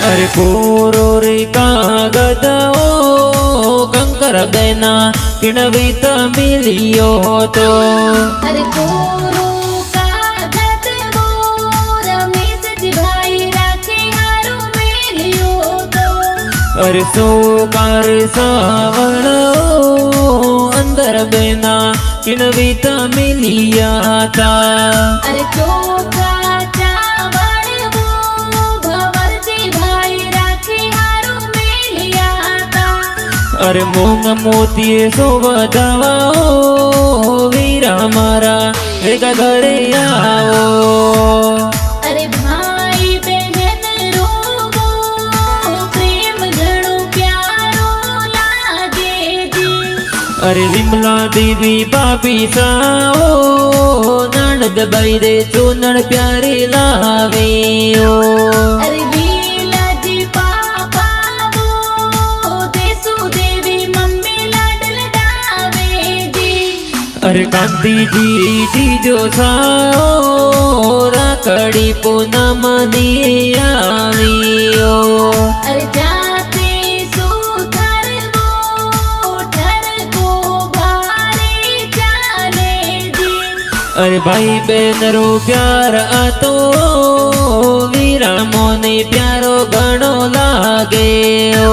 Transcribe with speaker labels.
Speaker 1: अरे कोरो रे कागद ओ कंकर बेना किणवित मिलियो तो।
Speaker 2: अरे कोरो कागद वो रमेश जी भाई राखे हारू मिलियो तो।
Speaker 1: अरे सोकार सावण अंदर बेना किणवित मिलिया था।
Speaker 2: अरे चोखा
Speaker 1: अरे मूंग मोती सो बधावा वीरा मारा एक घरे आओ।
Speaker 2: अरे भाई बहन रोगो प्रेम घणो प्यारो लागे जी।
Speaker 1: अरे विमला देवी पापी साओ नणद बाई रे चूनण प्यारे लावे ओ।
Speaker 2: अरे
Speaker 1: अरे कांती जी जीजो साओ राकड़ी पूनम दी आवियो।
Speaker 2: अरे जाते सुथर वो ठर को भारे चाले जी।
Speaker 1: अरे भाई बहन रो प्यार आतो वीरा मोने प्यारो घणो लागे ओ।